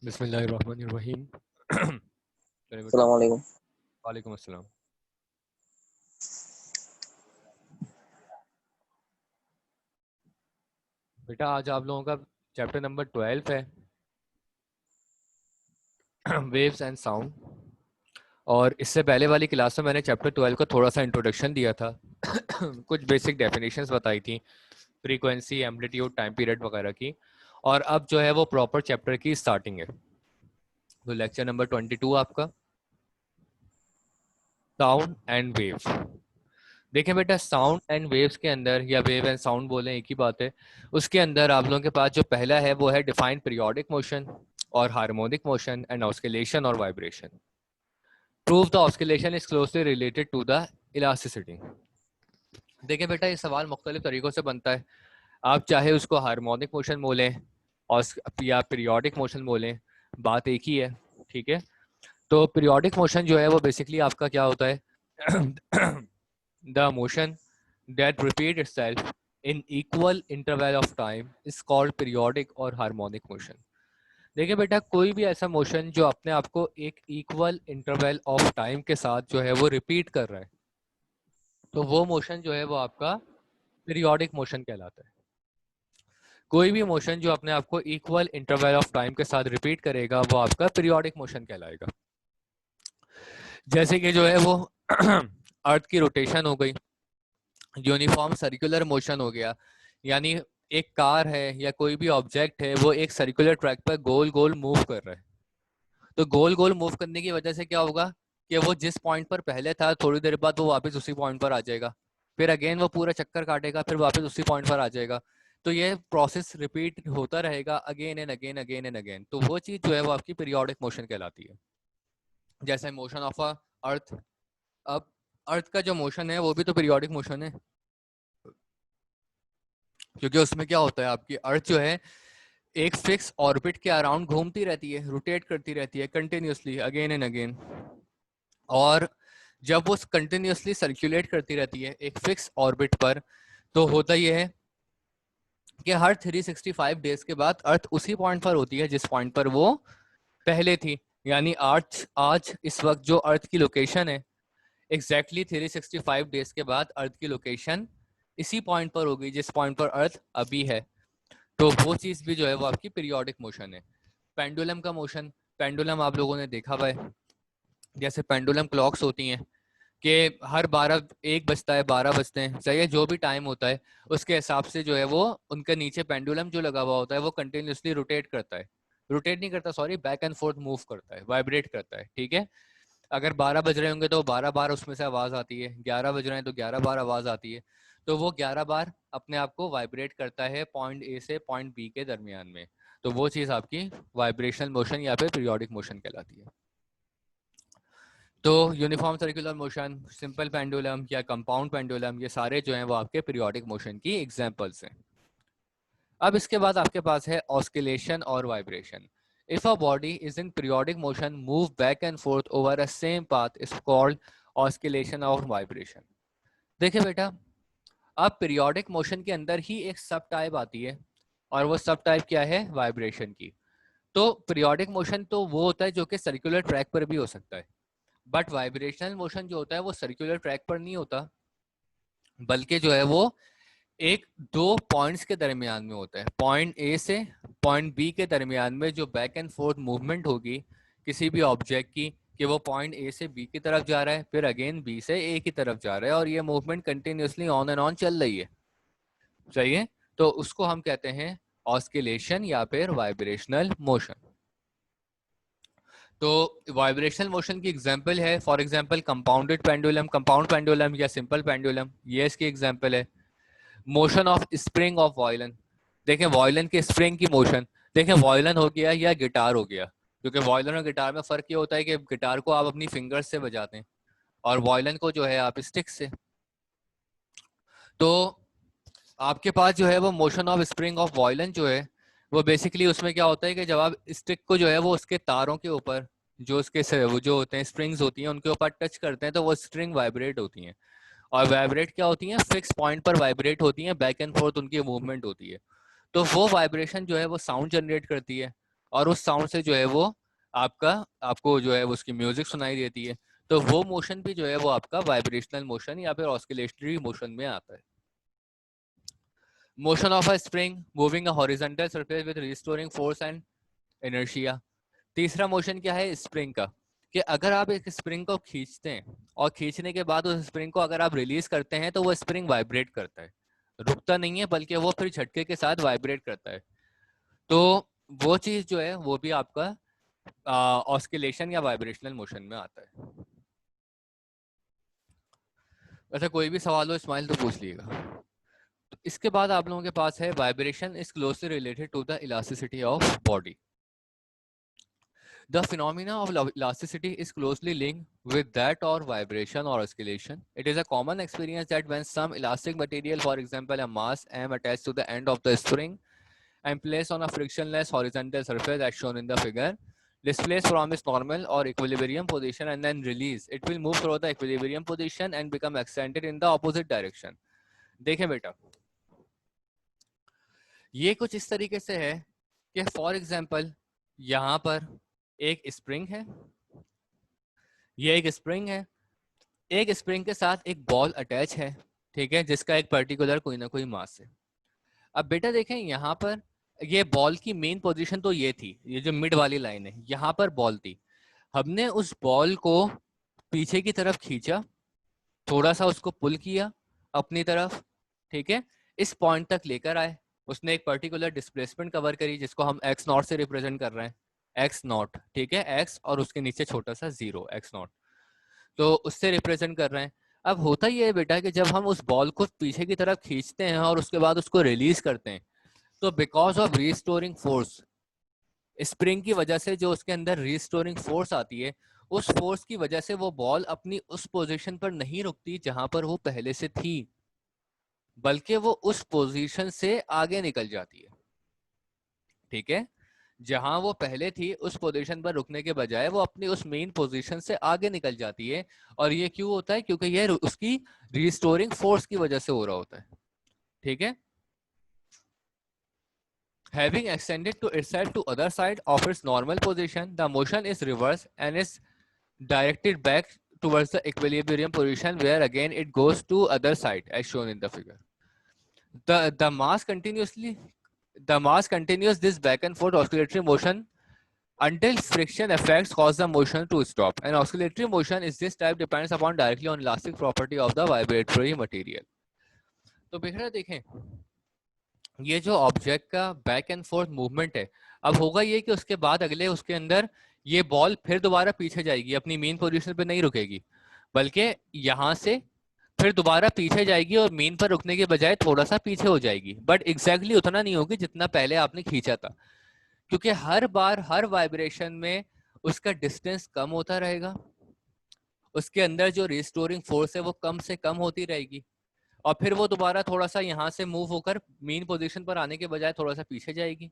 बिस्मिल्लाहिर्रहमानिर्रहीम। चलिए बेटा। अस्सलाम वालेकुम। वालेकुम अस्सलाम। बेटा आज आप लोगों का चैप्टर नंबर 12 है, वेव्स एंड साउंड। और इससे पहले वाली क्लास में मैंने चैप्टर 12 को थोड़ा सा इंट्रोडक्शन दिया था। कुछ बेसिक डेफिनेशंस बताई थी, फ्रीक्वेंसी, एम्पलीट्यूड, टाइम पीरियड वगैरह की। और अब जो है वो प्रॉपर चैप्टर की स्टार्टिंग है। तो लेक्चर नंबर 22 आपका साउंड एंड वेव्स। देखें बेटा, साउंड एंड वेव्स के अंदर, या वेव एंड साउंड बोलें एक ही बात है, उसके अंदर आप लोगों के पास जो पहला है वो है डिफाइंड पीरियोडिक मोशन और हार्मोनिक मोशन एंड ऑस्किलेशन और vibration. Prove the oscillation is closely related to the elasticity. देखें बेटा, ये सवाल मुख्तलिफ तरीकों से बनता है। आप चाहे उसको हार्मोनिक मोशन बोलें और या पीरियोडिक मोशन बोलें, बात एक ही है। ठीक है, तो पीरियोडिक मोशन जो है वो बेसिकली आपका क्या होता है? The motion that repeat itself in equal interval of time is called periodic और harmonic motion। देखिए बेटा, कोई भी ऐसा मोशन जो अपने आप को एक इक्वल इंटरवल ऑफ टाइम के साथ जो है वो रिपीट कर रहा है, तो वो मोशन जो है वो आपका पीरियोडिक मोशन कहलाता है। कोई भी मोशन जो अपने आप को इक्वल इंटरवल ऑफ टाइम के साथ रिपीट करेगा वो आपका पीरियोडिक मोशन कहलाएगा। जैसे कि जो है वो अर्थ की रोटेशन हो गई, यूनिफॉर्म सर्कुलर मोशन हो गया, यानी एक कार है या कोई भी ऑब्जेक्ट है वो एक सर्कुलर ट्रैक पर गोल गोल मूव कर रहा है। तो गोल गोल मूव करने की वजह से क्या होगा कि वो जिस पॉइंट पर पहले था थोड़ी देर बाद वो वापस उसी पॉइंट पर आ जाएगा, फिर अगेन वो पूरा चक्कर काटेगा, फिर वापस उसी पॉइंट पर आ जाएगा। तो ये प्रोसेस रिपीट होता रहेगा again and again again and again. तो वो चीज जो है वो आपकी पीरियोडिक मोशन कहलाती है। जैसे मोशन ऑफ अ अर्थ। अब अर्थ का जो मोशन है वो भी तो पीरियोडिक मोशन है, क्योंकि उसमें क्या होता है, आपकी अर्थ जो है एक फिक्स ऑर्बिट के अराउंड घूमती रहती है, रोटेट करती रहती है कंटिन्यूसली अगेन एंड अगेन। और जब वो कंटिन्यूसली सर्कुलेट करती रहती है एक फिक्स ऑर्बिट पर, तो होता यह है कि हर 365 डेज के बाद अर्थ उसी पॉइंट पर होती है जिस पॉइंट पर वो पहले थी। यानी आज आज इस वक्त जो अर्थ की लोकेशन है, एग्जैक्टली 365 डेज के बाद अर्थ की लोकेशन इसी पॉइंट पर होगी जिस पॉइंट पर अर्थ अभी है। तो वो चीज भी जो है वो आपकी पीरियोडिक मोशन है। पेंडुलम का मोशन, पेंडुलम आप लोगों ने देखा हुआ है। जैसे पेंडुलम क्लॉक्स होती हैं कि हर 12 1 बजता है, 12 बजते हैं, सही है, जो भी टाइम होता है उसके हिसाब से जो है वो उनके नीचे पेंडुलम जो लगा हुआ होता है वो कंटिन्यूसली रोटेट करता है, रोटेट नहीं करता sorry, back and fourth move करता है, वाइब्रेट करता है। ठीक है, अगर 12 बज रहे होंगे तो 12 बार उसमें से आवाज आती है, 11 बज रहे हैं तो 11 बार आवाज आती है। तो वो 11 बार अपने आप को वाइब्रेट करता है पॉइंट ए से पॉइंट बी के दरमियान में। तो वो चीज आपकी वाइब्रेशनल मोशन या फिर पीरियोडिक मोशन कहलाती है। तो uniform circular motion, simple pendulum या कंपाउंड पेंडुलम, ये सारे जो हैं वो आपके पीरियोडिक मोशन की एग्जांपल्स हैं। अब इसके बाद आपके पास है ऑस्किलेशन और vibration. If a body is in periodic motion move back and fourth over a same path is called oscillation और वाइब्रेशन। देखिए बेटा, अब पीरियोडिक मोशन के अंदर ही एक सब टाइप आती है, और वो सब टाइप क्या है, वाइब्रेशन की। तो पीरियोडिक मोशन तो वो होता है जो कि सर्कुलर ट्रैक पर भी हो सकता है, बट वाइब्रेशनल मोशन जो होता है वो सर्कुलर ट्रैक पर नहीं होता, बल्कि जो है वो एक दो पॉइंट्स के दरमियान में होता है, पॉइंट ए से पॉइंट बी के दरमियान में जो बैक एंड फोर्थ मूवमेंट होगी किसी भी ऑब्जेक्ट की, कि वो पॉइंट ए से बी की तरफ जा रहा है, फिर अगेन बी से ए की तरफ जा रहा है, और ये movement continuously on and on चल रही है। सही है, तो उसको हम कहते हैं ऑस्किलेशन या फिर वाइब्रेशनल मोशन। तो वाइब्रेशनल मोशन की एग्जांपल है, for example compounded pendulum, compound pendulum या सिंपल पेंडुलम, ये इसकी एग्जांपल है। Motion of spring of violin. देखें वायलिन के स्प्रिंग की मोशन, देखें वायलिन हो गया या गिटार हो गया, क्योंकि वायलिन और गिटार में फर्क ये होता है कि गिटार को आप अपनी फिंगर्स से बजाते हैं और वायलिन को जो है आप स्टिक से। तो आपके पास जो है वो motion of spring of violin जो है वो बेसिकली उसमें क्या होता है कि जब आप स्टिक को जो है वो उसके तारों के ऊपर, जो उसके वो जो होते हैं स्प्रिंग्स होती हैं उनके ऊपर टच करते हैं तो वो स्ट्रिंग वाइब्रेट होती हैं। और वाइब्रेट क्या होती हैं, फिक्स पॉइंट पर वाइब्रेट होती हैं, बैक एंड फोर्थ उनकी मूवमेंट होती है। तो वो वाइब्रेशन जो है वो साउंड जनरेट करती है, और उस साउंड से जो है वो आपको जो है उसकी म्यूजिक सुनाई देती है। तो वो मोशन भी जो है वो आपका वाइब्रेशनल मोशन या फिर ऑस्किलेटरी मोशन में आता है। Motion of a spring moving a horizontal surface with restoring force and inertia. तीसरा मोशन क्या है स्प्रिंग का, कि अगर आप एक स्प्रिंग को खींचते हैं और खींचने के बाद उस स्प्रिंग को अगर आप रिलीज करते हैं तो वो स्प्रिंग वाइब्रेट करता है, रुकता नहीं है बल्कि वो फिर झटके के साथ वाइब्रेट करता है। तो वो चीज जो है वो भी आपका ऑस्किलेशन या वाइब्रेशनल मोशन में आता है। वैसे कोई भी सवाल हो स्माइल तो पूछ लीजिएगा। तो इसके बाद आप लोगों के पास है vibration is closely related to the elasticity of body. The phenomena of elasticity is closely linked with that or vibration or oscillation. It is a common experience that when some elastic material, for example a mass M attached to the end of the spring and placed on a frictionless horizontal surface as shown in the figure, displaced from its normal or equilibrium position and then released, it will move through the equilibrium position and become extended in the opposite direction. देखें बेटा, ये कुछ इस तरीके से है कि for example यहाँ पर एक स्प्रिंग है, ये एक स्प्रिंग है, एक स्प्रिंग के साथ एक बॉल अटैच है, ठीक है, जिसका एक पर्टिकुलर कोई ना कोई मास है। अब बेटा देखें यहाँ पर ये बॉल की मेन पोजीशन तो ये थी, ये जो मिड वाली लाइन है यहाँ पर बॉल थी। हमने उस बॉल को पीछे की तरफ खींचा, थोड़ा सा उसको पुल किया अपनी तरफ, ठीक है, इस पॉइंट तक लेकर आए, उसने एक पर्टिकुलर डिस्प्लेसमेंट कवर करी जिसको हम एक्स नॉट से रिप्रेजेंट कर रहे हैं, एक्स नॉट, ठीक है, एक्स और उसके नीचे छोटा सा जीरो एक्स नॉट, तो उससे रिप्रेजेंट कर रहे हैं। अब होता ही है बेटा कि जब हम उस बॉल को पीछे की तरफ खींचते हैं और उसके बाद उसको रिलीज करते हैं, तो because of restoring force, spring की वजह से जो उसके अंदर रिस्टोरिंग फोर्स आती है, उस फोर्स की वजह से वो बॉल अपनी उस पोजीशन पर नहीं रुकती जहां पर वो पहले से थी, बल्कि वो उस पोजीशन से आगे निकल जाती है, ठीक है, जहां वो पहले थी उस पोजीशन पर रुकने के बजाय वो अपनी उस मेन पोजीशन से आगे निकल जाती है। और ये क्यों होता है? क्योंकि ये उसकी रिस्टोरिंग फोर्स की वजह से हो रहा होता है, ठीक है। Having extended to itself to other side of its normal position, the motion is reversed and is directed back towards the equilibrium position, where again it goes to other side as shown in the figure. The mass continues this back and forth oscillatory motion until friction effects cause the motion to stop. An oscillatory motion is this type depends upon directly on elastic property of the vibratory material. तो बेटा देखें, ये जो object का back and fourth movement है, अब होगा ये कि उसके बाद अगले उसके अंदर ये बॉल फिर दोबारा पीछे जाएगी, अपनी मेन पोजीशन पे नहीं रुकेगी, बल्कि यहाँ से फिर दोबारा पीछे जाएगी और मेन पर रुकने के बजाय थोड़ा सा पीछे हो जाएगी, बट एग्जैक्टली उतना नहीं होगी जितना पहले आपने खींचा था, क्योंकि हर बार हर वाइब्रेशन में उसका डिस्टेंस कम होता रहेगा, उसके अंदर जो रिस्टोरिंग फोर्स है वो कम से कम होती रहेगी, और फिर वो दोबारा थोड़ा सा यहाँ से मूव होकर मेन पोजीशन पर आने के बजाय थोड़ा सा पीछे जाएगी,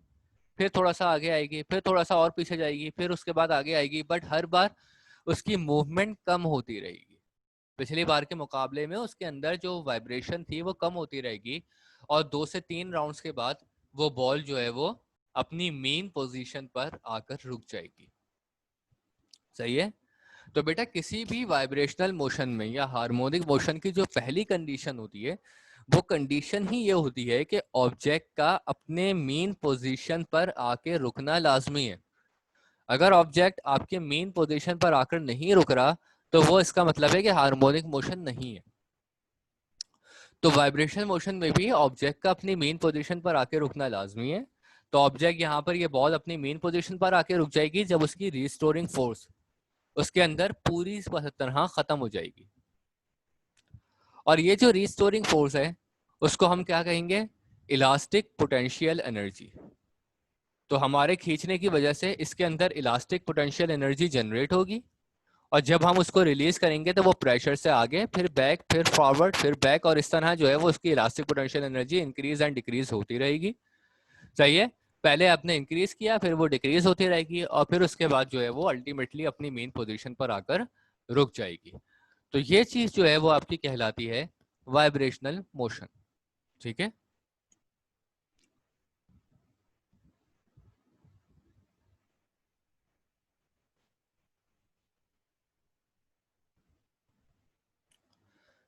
फिर थोड़ा सा आगे आएगी, फिर थोड़ा सा और पीछे जाएगी, फिर उसके बाद आगे आएगी, बट हर बार उसकी मूवमेंट कम होती रहेगी। पिछली बार के मुकाबले में उसके अंदर जो वाइब्रेशन थी वो कम होती रहेगी, और 2 से 3 राउंड्स के बाद वो बॉल जो है वो अपनी मेन पोजीशन पर आकर रुक जाएगी। सही है। तो बेटा किसी भी वाइब्रेशनल मोशन में या हार्मोनिक मोशन की जो पहली कंडीशन होती है, वो कंडीशन ही ये होती है कि ऑब्जेक्ट का अपने मेन पोजीशन पर आके रुकना लाजमी है। अगर ऑब्जेक्ट आपके मेन पोजीशन पर आकर नहीं रुक रहा, तो वो इसका मतलब है कि हार्मोनिक मोशन नहीं है। तो वाइब्रेशनल मोशन में भी ऑब्जेक्ट का अपनी मेन पोजीशन पर आके रुकना लाजमी है। तो ऑब्जेक्ट यहाँ पर ये बॉल अपनी मेन पोजीशन पर आके रुक जाएगी जब उसकी रिस्टोरिंग फोर्स उसके अंदर पूरी तरह खत्म हो जाएगी। और ये जो रिस्टोरिंग फोर्स है उसको हम क्या कहेंगे? Elastic potential energy. तो हमारे खींचने की वजह से इसके अंदर इलास्टिक पोटेंशियल एनर्जी जनरेट होगी, और जब हम उसको रिलीज करेंगे तो वो प्रेशर से आगे, फिर बैक, फिर फॉरवर्ड, फिर बैक, और इस तरह जो है वो उसकी elastic potential energy increase and decrease होती रहेगी। सही है। पहले आपने इंक्रीज किया, फिर वो डिक्रीज होती रहेगी, और फिर उसके बाद जो है वो अल्टीमेटली अपनी मेन पोजीशन पर आकर रुक जाएगी। तो ये चीज जो है वो आपकी कहलाती है वाइब्रेशनल मोशन। ठीक है।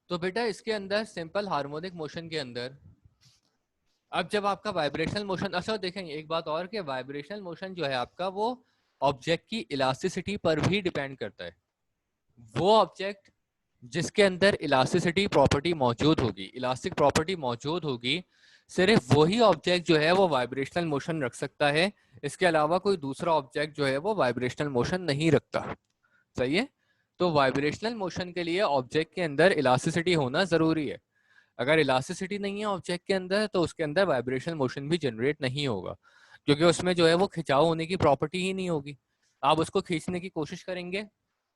तो बेटा इसके अंदर सिंपल हार्मोनिक मोशन के अंदर अब जब आपका वाइब्रेशनल मोशन, अच्छा देखेंगे एक बात और कि वाइब्रेशनल मोशन जो है आपका वो ऑब्जेक्ट की इलास्टिसिटी पर भी डिपेंड करता है। वो ऑब्जेक्ट जिसके अंदर इलास्टिसिटी प्रॉपर्टी मौजूद होगी, इलास्टिक प्रॉपर्टी मौजूद होगी, सिर्फ वही ऑब्जेक्ट जो है वो वाइब्रेशनल मोशन रख सकता है। इसके अलावा कोई दूसरा ऑब्जेक्ट जो है वो वाइब्रेशनल मोशन नहीं रखता। सही है। तो वाइब्रेशनल मोशन के लिए ऑब्जेक्ट के अंदर इलास्टिसिटी होना जरूरी है। अगर इलास्टिसिटी नहीं है ऑब्जेक्ट के अंदर तो उसके अंदर वाइब्रेशनल मोशन भी जनरेट नहीं होगा, क्योंकि उसमें जो है वो खिंचाव होने की प्रॉपर्टी ही नहीं होगी। आप उसको खींचने की कोशिश करेंगे,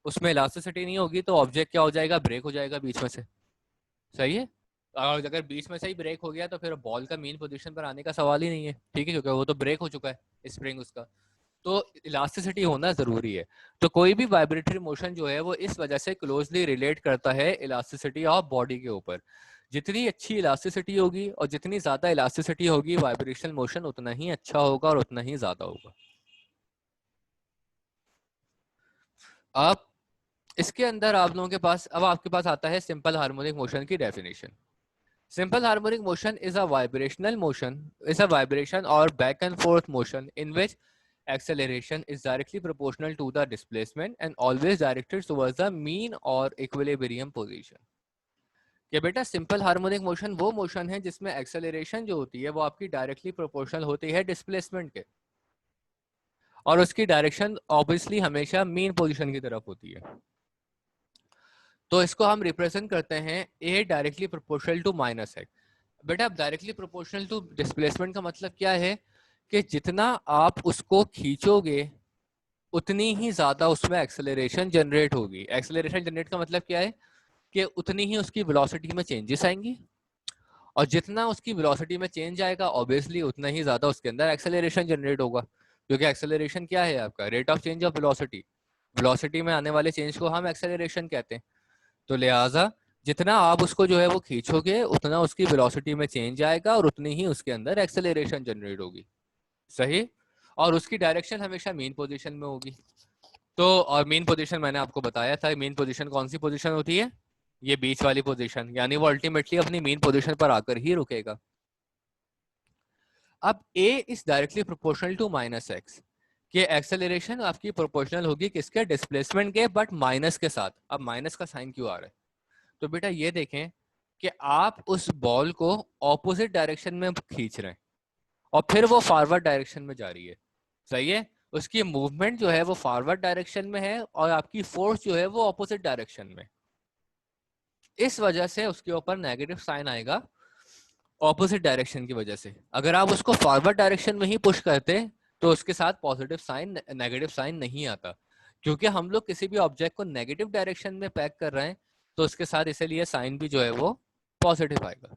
उसमें इलास्टिसिटी नहीं होगी, तो ऑब्जेक्ट क्या हो जाएगा, ब्रेक हो जाएगा बीच में से। सही है। और अगर बीच में से ही ब्रेक हो गया तो फिर बॉल का मेन पोजीशन पर आने का सवाल ही नहीं है। ठीक है, क्योंकि वो तो ब्रेक हो चुका है स्प्रिंग उसका। तो इलास्टिसिटी होना जरूरी है। तो कोई भी वाइब्रेटरी मोशन जो है वो इस वजह से क्लोजली रिलेट करता है इलास्टिसिटी ऑफ बॉडी के ऊपर। जितनी अच्छी इलास्टिसिटी होगी और जितनी ज्यादा इलास्टिसिटी होगी वाइब्रेशनल मोशन उतना ही अच्छा होगा और उतना ही ज्यादा होगा। अब इसके अंदर आप लोगों के पास, अब आपके पास आता है सिंपल हार्मोनिक मोशन की definition. Simple harmonic motion is a vibrational motion, is a vibration और back and forth motion in which acceleration is directly proportional to the displacement and always directed towards the mean or equilibrium position। कि बेटा simple harmonic motion वो motion है जिसमें acceleration जो होती है वो आपकी डायरेक्टली प्रोपोर्शनल होती है डिस्प्लेसमेंट के, और उसकी डायरेक्शन ऑब्वियसली हमेशा मीन पोजीशन की तरफ होती है। तो इसको हम रिप्रेजेंट करते हैं a directly proportional to minus x. बेटा अब डायरेक्टली प्रोपोर्शनल टू डिस्प्लेसमेंट का मतलब क्या है कि जितना आप उसको खींचोगे उतनी ही ज्यादा उसमें एक्सेलरेशन जनरेट होगी। एक्सेलरेशन जनरेट का मतलब क्या है कि उतनी ही उसकी वेलोसिटी में चेंजेस आएंगी, और जितना उसकी वेलोसिटी में चेंज आएगा ऑब्वियसली उतना ही ज्यादा उसके अंदर एक्सेलरेशन जनरेट होगा, क्योंकि एक्सेलरेशन क्या है आपका rate of change of velocity. Velocity में आने वाले चेंज को हम एक्सेलरेशन कहते हैं। तो लिहाजा जितना आप उसको जो है वो खींचोगे उतना उसकी वेलोसिटी में चेंज आएगा और उतनी ही उसके अंदर एक्सेलरेशन जनरेट होगी। सही। और उसकी डायरेक्शन हमेशा मेन पोजीशन में होगी। तो और मेन पोजीशन मैंने आपको बताया था, मेन पोजीशन कौन सी पोजीशन होती है, ये बीच वाली पोजीशन, यानी वो अल्टीमेटली अपनी मेन पोजीशन पर आकर ही रुकेगा। अब a is directly proportional to minus x, कि एक्सेलरेशन आपकी प्रोपोर्शनल होगी किसके, डिस्प्लेसमेंट के, बट माइनस के साथ। अब माइनस का साइन क्यों आ रहा है, तो बेटा ये देखें कि आप उस बॉल को ऑपोजिट डायरेक्शन में खींच रहे हैं और फिर वो फॉरवर्ड डायरेक्शन में जा रही है। सही है। उसकी मूवमेंट जो है वो फॉरवर्ड डायरेक्शन में है और आपकी फोर्स जो है वो ऑपोजिट डायरेक्शन में। इस वजह से उसके ऊपर नेगेटिव साइन आएगा ऑपोजिट डायरेक्शन की वजह से। अगर आप उसको फॉरवर्ड डायरेक्शन में ही पुश करते तो उसके साथ पॉजिटिव साइन, नेगेटिव साइन नहीं आता। क्योंकि हम लोग किसी भी ऑब्जेक्ट को नेगेटिव डायरेक्शन में पैक कर रहे हैं तो उसके साथ इसीलिए साइन भी जो है वो पॉजिटिव आएगा,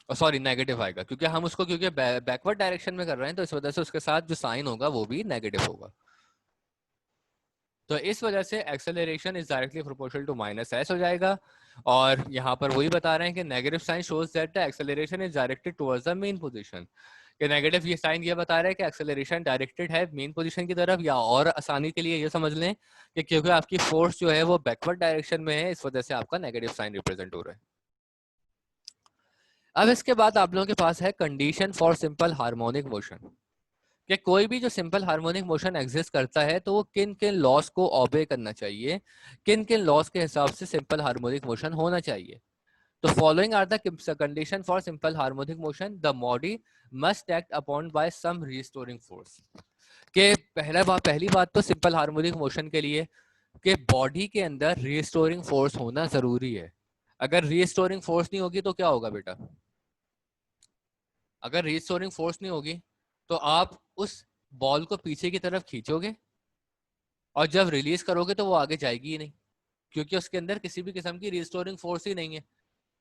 सॉरी नेगेटिव आएगा, क्योंकि हम उसको क्योंकि बैकवर्ड डायरेक्शन में कर रहे हैं तो इस वजह से उसके साथ जो साइन होगा वो भी नेगेटिव होगा। तो इस वजह से acceleration is directly proportional to minus S हो जाएगा। और यहाँ पर वही बता रहे हैं कि negative sign shows that the acceleration is directed towards the mean position. कि नेगेटिव ये साइन ये बता रहा है कि एक्सेलरेशन डायरेक्टेड है मेन पोजीशन की तरफ, या और आसानी के लिए ये समझ लें कि क्योंकि आपकी फोर्स जो है वो बैकवर्ड डायरेक्शन में है इस वजह से आपका नेगेटिव साइन रिप्रेजेंट हो रहा है। अब इसके बाद आप लोगों के पास है condition for simple harmonic motion, कि कोई भी जो सिंपल हार्मोनिक मोशन एग्जिस्ट करता है तो वो किन किन लॉस को ओबे करना चाहिए, किन किन लॉस के हिसाब से सिंपल हार्मोनिक मोशन होना चाहिए। तो following are the condition for simple harmonic motion, the body must act upon by some restoring force. के पहली बात तो सिंपल हार्मोनिक मोशन के लिए कि बॉडी के अंदर रिस्टोरिंग फोर्स होना जरूरी है। अगर रिस्टोरिंग फोर्स नहीं होगी तो क्या होगा बेटा, अगर रिस्टोरिंग फोर्स नहीं होगी तो आप उस बॉल को पीछे की तरफ खींचोगे और जब रिलीज करोगे तो वो आगे जाएगी ही नहीं, क्योंकि उसके अंदर किसी भी किस्म की रिस्टोरिंग फोर्स ही नहीं है।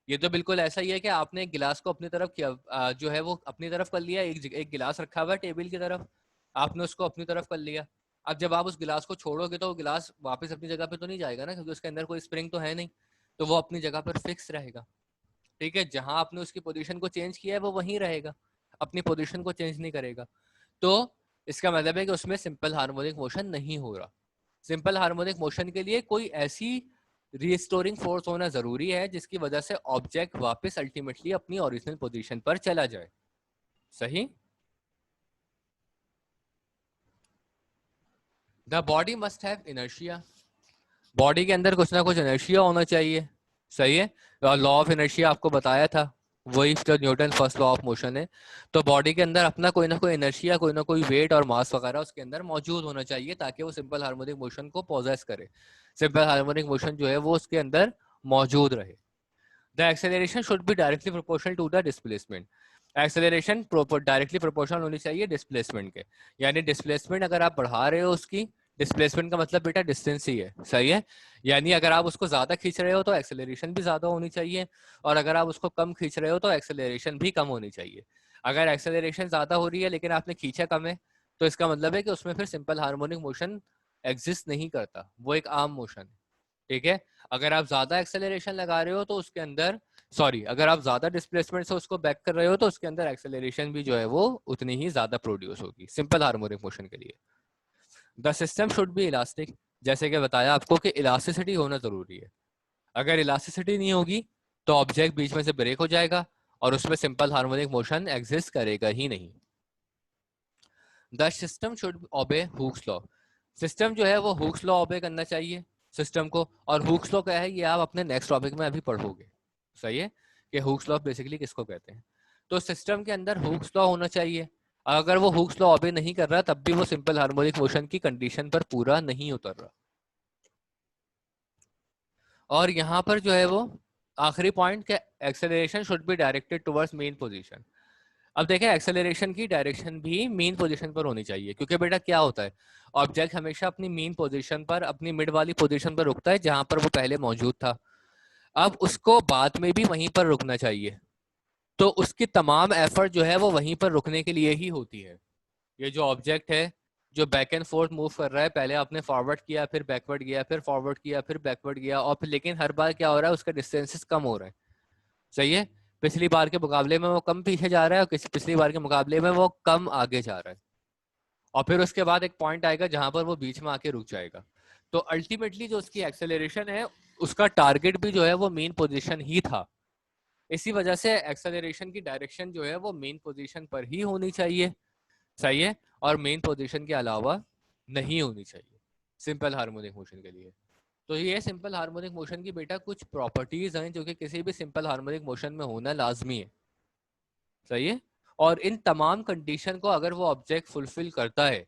ये तो बिल्कुल ऐसा ही है कि आपने एक गिलास को अपनी तरफ किया, जो है वो अपनी तरफ कर लिया, एक गिलास रखा हुआ है टेबल की तरफ, आपने उसको अपनी तरफ कर लिया। अब जब आप उस गिलास को छोड़ोगे तो वो गिलास वापस अपनी जगह पे तो नहीं जाएगा ना, क्योंकि उसके अंदर कोई स्प्रिंग तो है नहीं, तो वो अपनी जगह पर फिक्स रहेगा। ठीक है, जहां आपने उसकी पोजीशन को चेंज किया है वो वहीं रहेगा, अपनी पोजीशन को चेंज नहीं करेगा। तो इसका मतलब है कि उसमें सिंपल हार्मोनिक मोशन नहीं हो रहा। सिंपल हार्मोनिक मोशन के लिए कोई ऐसी रिस्टोरिंग फोर्स होना जरूरी है जिसकी वजह से ऑब्जेक्ट वापस अल्टीमेटली अपनी ओरिजिनल पोजीशन पर चला जाए। सही। The body must have inertia, body के अंदर कुछ ना कुछ इनर्शिया होना चाहिए। सही है। और लॉ ऑफ इनर्शिया आपको बताया था, वही जो Newton first law of motion है। तो बॉडी के अंदर अपना कोई ना कोई इनर्शिया, कोई ना कोई वेट और मास वगैरह उसके अंदर मौजूद होना चाहिए ताकि वो सिंपल हार्मोनिक मोशन को पोजेस करे, सिंपल हार्मोनिक मोशन जो है वो उसके अंदर मौजूद रहे। The acceleration should be directly proportional to the displacement, acceleration directly proportional होनी चाहिए डिस्प्लेसमेंट के। यानी डिस्प्लेसमेंट अगर आप बढ़ा रहे हो उसकी, डिस्प्लेसमेंट का मतलब बेटा डिस्टेंस ही है। सही है। यानी अगर आप उसको ज्यादा खींच रहे हो तो एक्सेलरेशन भी ज्यादा होनी चाहिए, और अगर आप उसको कम खींच रहे हो तो एक्सेलरेशन भी कम होनी चाहिए। अगर एक्सेलरेशन ज्यादा हो रही है लेकिन आपने खींचा कम है, तो इसका मतलब है कि उसमें फिर सिंपल हार्मोनिक मोशन एग्जिस्ट नहीं करता, वो एक आम मोशन है। ठीक है। अगर आप ज्यादा एक्सेलरेशन लगा रहे हो तो उसके अंदर, सॉरी, अगर आप ज्यादा डिस्प्लेसमेंट से उसको बैक कर रहे हो तो उसके अंदर एक्सेलरेशन भी जो है वो उतनी ही ज्यादा प्रोड्यूस होगी सिंपल हार्मोनिक मोशन के लिए। The system should be elastic, जैसे कि बताया आपको कि इलास्टिसिटी होना जरूरी है। अगर इलास्टिसिटी नहीं होगी तो ऑब्जेक्ट बीच में से ब्रेक हो जाएगा और उसमें सिंपल हार्मोनिक मोशन एग्जिस्ट करेगा ही नहीं। द सिस्टम शुड ओबे हुक्स लॉ, सिस्टम जो है वो हुक्स लॉ ओबे करना चाहिए सिस्टम को। और हुक्स लॉ क्या है ये आप अपने नेक्स्ट टॉपिक में अभी पढ़ोगे। सही है, कि हुक्स लॉ बेसिकली किसको कहते हैं। तो सिस्टम के अंदर हुक्स लॉ होना चाहिए। अगर वो हुक्स लॉ ओबे नहीं कर रहा तब भी वो सिंपल हार्मोनिक मोशन की कंडीशन पर पूरा नहीं उतर रहा। और यहाँ पर जो है वो आखिरी पॉइंट के acceleration should be directed towards main position. अब देखें एक्सेलरेशन की डायरेक्शन भी मेन पोजीशन पर होनी चाहिए, क्योंकि बेटा क्या होता है, ऑब्जेक्ट हमेशा अपनी मेन पोजीशन पर, अपनी मिड वाली पोजीशन पर रुकता है जहां पर वो पहले मौजूद था। अब उसको बाद में भी वहीं पर रुकना चाहिए, तो उसकी तमाम एफर्ट जो है वो वहीं पर रुकने के लिए ही होती है। ये जो ऑब्जेक्ट है जो बैक एंड फोर्थ मूव कर रहा है, पहले आपने फॉरवर्ड किया, फिर बैकवर्ड गया, फिर फॉरवर्ड किया, फिर बैकवर्ड गया, और फिर लेकिन हर बार क्या हो रहा है, उसका डिस्टेंसेस कम हो रहा है। सही है। पिछली बार के मुकाबले में वो कम पीछे जा रहा है और पिछली बार के मुकाबले में वो कम आगे जा रहा है। और फिर उसके बाद एक पॉइंट आएगा जहां पर वो बीच में आके रुक जाएगा। तो अल्टीमेटली जो उसकी एक्सेलरेशन है उसका टारगेट भी जो है वो मेन पोजीशन ही था। इसी वजह से एक्सेलरेशन की डायरेक्शन जो है वो मेन पोजीशन पर ही होनी चाहिए। सही है। और मेन पोजीशन के अलावा नहीं होनी चाहिए सिंपल हार्मोनिक मोशन के लिए। तो ये सिंपल हार्मोनिक मोशन की बेटा कुछ प्रॉपर्टीज हैं जो कि किसी भी सिंपल हार्मोनिक मोशन में होना लाजमी है। सही है। और इन तमाम कंडीशन को अगर वो ऑब्जेक्ट फुलफिल करता है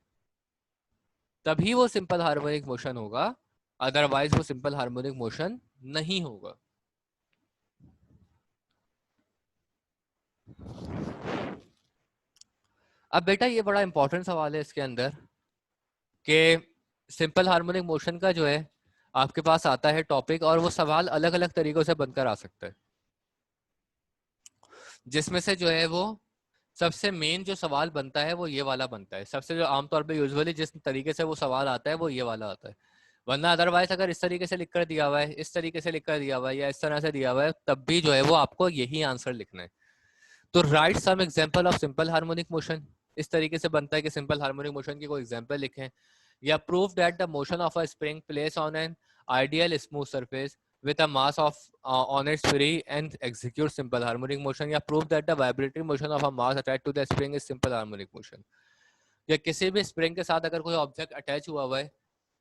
तभी वो सिंपल हार्मोनिक मोशन होगा, अदरवाइज वो सिंपल हार्मोनिक मोशन नहीं होगा। अब बेटा ये बड़ा इंपॉर्टेंट सवाल है इसके अंदर कि सिंपल हार्मोनिक मोशन का जो है आपके पास आता है टॉपिक, और वो सवाल अलग अलग तरीकों से बनकर आ सकता है, जिसमें से जो है वो सबसे मेन जो सवाल बनता है वो ये वाला बनता है। सबसे जो आमतौर पे यूजुअली जिस तरीके से वो सवाल आता है वो ये वाला आता है। वरना अदरवाइज अगर इस तरीके से लिख कर दिया हुआ है, इस तरीके से लिख कर दिया हुआ है, या इस तरह से दिया हुआ है, तब भी जो है वो आपको यही आंसर लिखना है। तो write some example of simple harmonic motion, इस तरीके से बनता है कि सिंपल हार्मोनिक मोशन की कोई एग्जांपल लिखें, या prove that the motion of a spring place on an ideal smooth surface with a mass of on its free and execute simple harmonic motion, या prove that the vibratory motion of a mass attached to the spring is simple harmonic motion। या किसी भी spring के साथ अगर कोई object attach हुआ हुआ है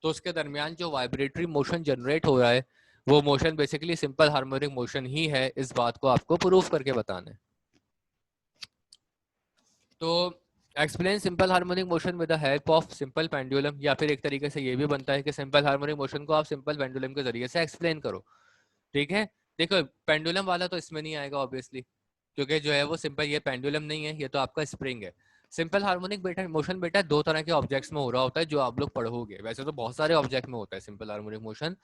तो उसके दरमियान जो वाइब्रेटरी मोशन जनरेट हो रहा है वो motion basically simple harmonic motion ही है। इस बात को आपको प्रूफ करके बताना है। तो explain simple harmonic motion with the help of simple pendulum, या फिर एक तरीके से ये भी बनता है कि सिंपल हार्मोनिक मोशन को आप सिंपल पेंडुलम के जरिए से एक्सप्लेन करो। ठीक है। देखो पेंडुलम वाला तो इसमें नहीं आएगा ऑब्वियसली, क्योंकि जो है वो सिंपल, ये पेंडुलम नहीं है, ये तो आपका स्प्रिंग है। सिंपल हार्मोनिक बेटा मोशन बेटा दो तरह के ऑब्जेक्ट्स में हो रहा होता है जो आप लोग पढ़ोगे। वैसे तो बहुत सारे ऑब्जेक्ट में होता है सिंपल हार्मोनिक मोशन,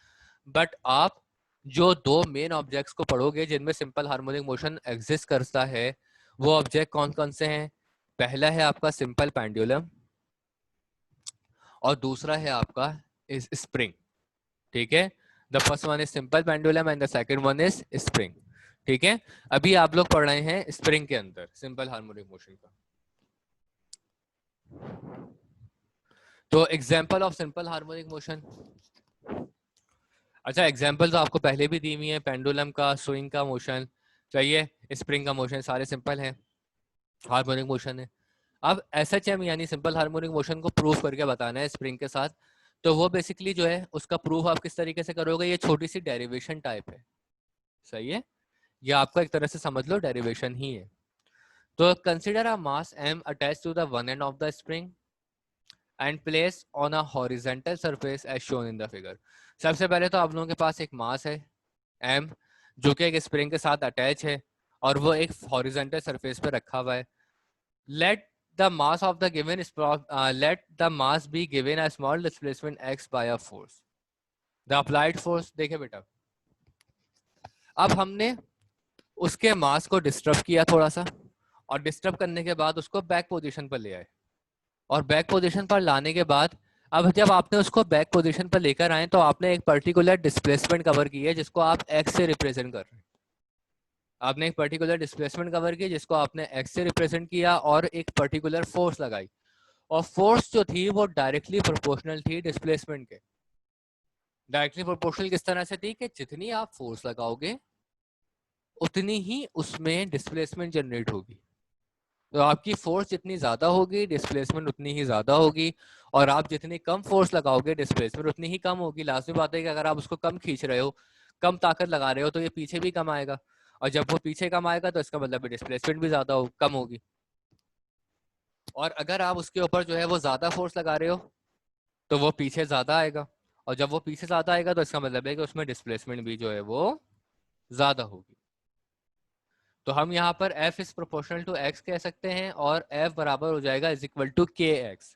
बट आप जो दो मेन ऑब्जेक्ट्स को पढ़ोगे जिनमें सिंपल हार्मोनिक मोशन एग्जिस्ट करता है वो ऑब्जेक्ट कौन कौन से हैं। पहला है आपका सिंपल पेंडुलम और दूसरा है आपका इस स्प्रिंग। ठीक है। The first one is simple pendulum and the second one is spring. ठीक है। अभी आप लोग पढ़ रहे हैं स्प्रिंग के अंदर सिंपल हार्मोनिक मोशन का। तो example of simple harmonic motion, अच्छा, एग्जाम्पल तो आपको पहले भी दी हुई है, पेंडुलम का, स्विंग का मोशन चाहिए, स्प्रिंग का मोशन, सारे सिंपल हैं, हार्मोनिक मोशन है। अब SHM यानी सिंपल हार्मोनिक मोशन को प्रूव करके बताना है स्प्रिंग के साथ, तो वो बेसिकली जो है उसका प्रूफ आप किस तरीके से करोगे, ये छोटी सी डेरिवेशन टाइप है, सही है, ये आपका एक तरह से समझ लो डेरिवेशन ही है। तो consider a mass m attach to the one end of the spring and place on a horizontal surface as shown in the figure. सबसे पहले तो आप लोगों के पास एक मास है m, जो कि एक स्प्रिंग के साथ अटैच है और वो एक हॉरिजेंटल सरफेस पे रखा हुआ है। let the mass of the given let the mass be given a small displacement x by a force, the applied force। देखे बेटा, अब हमने उसके मास को डिस्टर्ब किया थोड़ा सा, और डिस्टर्ब करने के बाद उसको बैक पोजीशन पर ले आए, और बैक पोजीशन पर लाने के बाद अब जब आपने उसको बैक पोजीशन पर लेकर आए तो आपने एक पर्टिकुलर डिस्प्लेसमेंट कवर की है जिसको आप x से रिप्रेजेंट कर रहे हैं। आपने एक पर्टिकुलर डिस्प्लेसमेंट कवर की जिसको आपने x से रिप्रेजेंट किया और एक पर्टिकुलर फोर्स लगाई, और फोर्स जो थी वो डायरेक्टली प्रोपोर्शनल थी डिस्प्लेसमेंट के। डायरेक्टली प्रोपोर्शनल किस तरह से थी कि जितनी आप फोर्स लगाओगे उतनी ही उसमें डिस्प्लेसमेंट जनरेट होगी। तो आपकी फोर्स जितनी ज्यादा होगी डिस्प्लेसमेंट उतनी ही ज्यादा होगी, और आप जितनी कम फोर्स लगाओगे डिस्प्लेसमेंट उतनी ही कम होगी। लाजमी बात है कि अगर आप उसको कम खींच रहे हो, कम ताकत लगा रहे हो, तो ये पीछे भी कम आएगा, और जब वो पीछे कम आएगा तो इसका मतलब डिस्प्लेसमेंट भी ज्यादा कम होगी। और अगर आप उसके ऊपर जो है वो ज्यादा फोर्स लगा रहे हो तो वो पीछे ज्यादा आएगा, और जब वो पीछे ज्यादा आएगा तो इसका मतलब है कि उसमें डिस्प्लेसमेंट भी जो है वो ज्यादा होगी। तो हम यहाँ पर F is proportional to x कह सकते हैं, और F बराबर हो जाएगा इज इक्वल टू kx,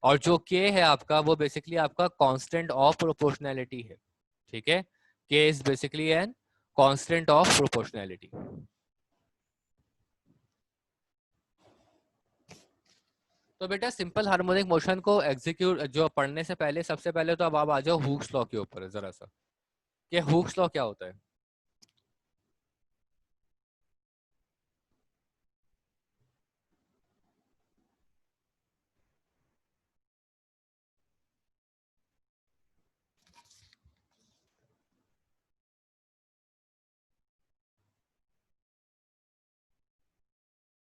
और जो k है आपका वो बेसिकली आपका कांस्टेंट ऑफ प्रोपोर्शनैलिटी है, ठीक है। k is basically an constant of proportionality. तो बेटा सिंपल हार्मोनिक मोशन को एग्जीक्यूट जो पढ़ने से पहले सबसे पहले तो अब आप आ जाओ हुक्स लॉ के ऊपर जरा सा, कि हुक्स लॉ क्या होता है।